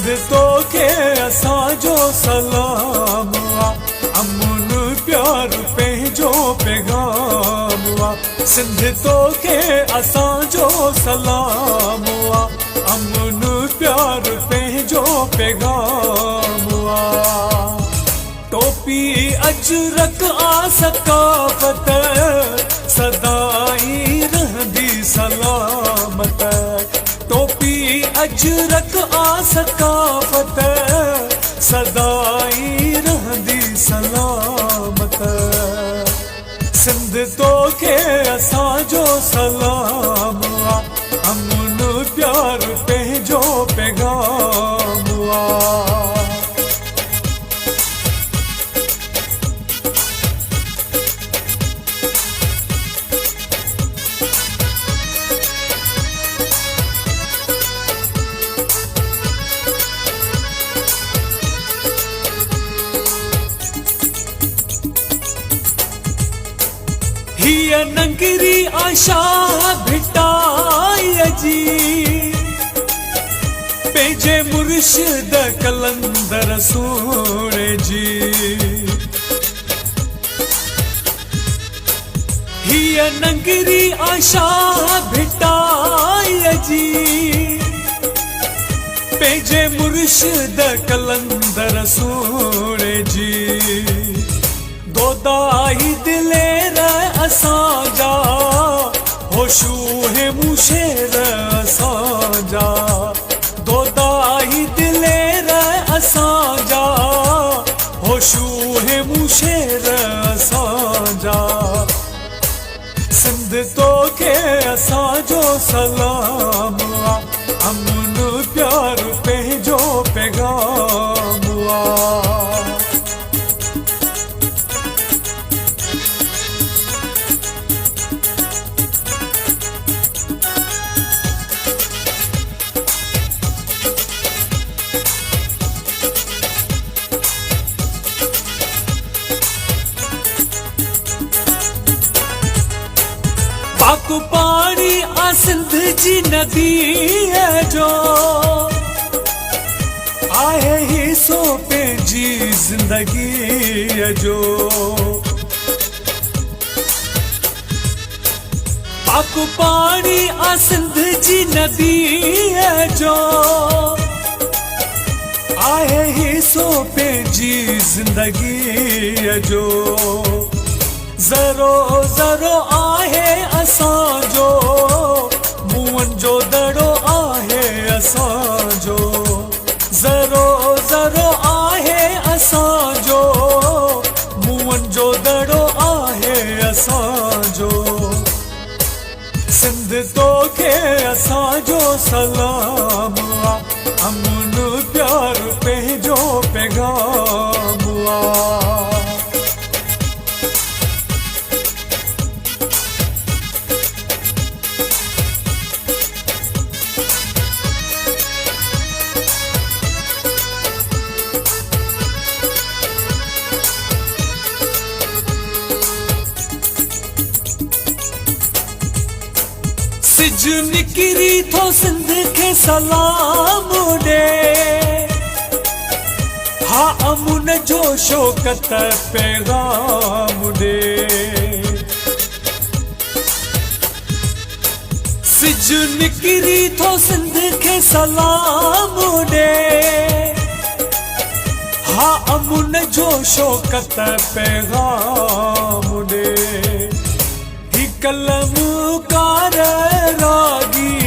सिंध तो के असांजो सलाम आ, अमुन प्यार पंहिंजो पैगाम आ। सिंध तो के असांजो सलाम आ, अमुन प्यार पंहिंजो पैगाम आ। टोपी अजरक आ सकाफत सदाई रहंदी सलामत। टोपी अजरक आ सकाफत सदाई रहंदी सलामत। सिंध तो के असांजो सलाम आ, अमुन प्यार पंहिंजो पैगाम आ। हिय नंगरी आशा भिटाई जी, पंहिंजे मुर्शिद कलंदर सोणे जी। हिय नंगरी आशा भिटाई जी, पंहिंजे मुर्शिद कलंदर सोणे जी। दोदाई दिलेर असांजा होशू है मुशेर असांजा। दोदाई दिलेर असांजा होशू है मुशेर असांजा। सिंध तो के असांजो सलाम आ, अमुन प्यार पंहिंजो पैगाम आ। पाक पानी आ सिंध जी नदी है जो, आहे हिस्सो पंहिंजी जिंदगी है जो। पाक पानी आ सिंध जी नदी है जो, आहे हिस्सो पंहिंजी जिंदगी है जो। ज़रो ज़रो आहे असांजो, मुअन जो दड़ो आहे असांजो। ज़रो ज़रो आहे असांजो, मुअन जो दड़ो आहे असांजो। सिंध तो के असांजो सलाम आ, अमुन प्यार पंहिंजो पैगाम आ। सिज निकिरी थो सिंध के सलाम ॾे, हा अमुन जो शौकत पैगाम ॾे। सिज निकिरी थो सिंध के सलाम ॾे, हा अमुन जो शौकत पैगाम ॾे। ही कलमकार रागी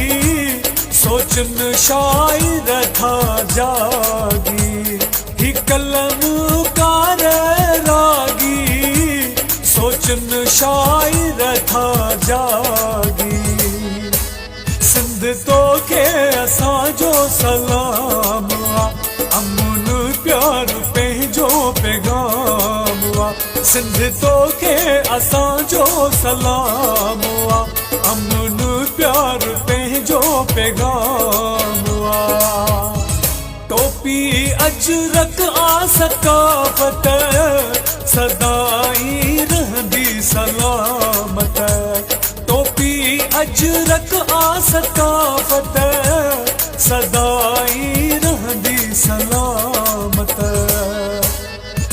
सोचन शायर था जागी। ही कलमकार रागी सोचन शायर था जागी। सिंध तो के असांजो सलाम आ, अमुन प्यार पंहिंजो पैगाम आ। सिंध तो के असांजो सलाम आ, अमुन प्यार पंहिंजो पैगाम आ। टोपी अजरक आ सकाफत सदाई रहंदी सलामत। टोपी अजरक आ सकाफत सदाई रहंदी सलामत।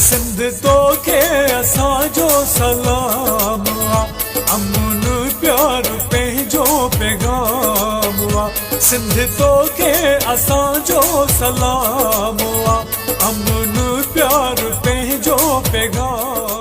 सिंध तोखे असांजो सलाम आ, अमन प्यार पंहिंजो पैगाम आ। सिंध तोखे असांजो सलाम आ, अमन प्यार पंहिंजो पैगाम।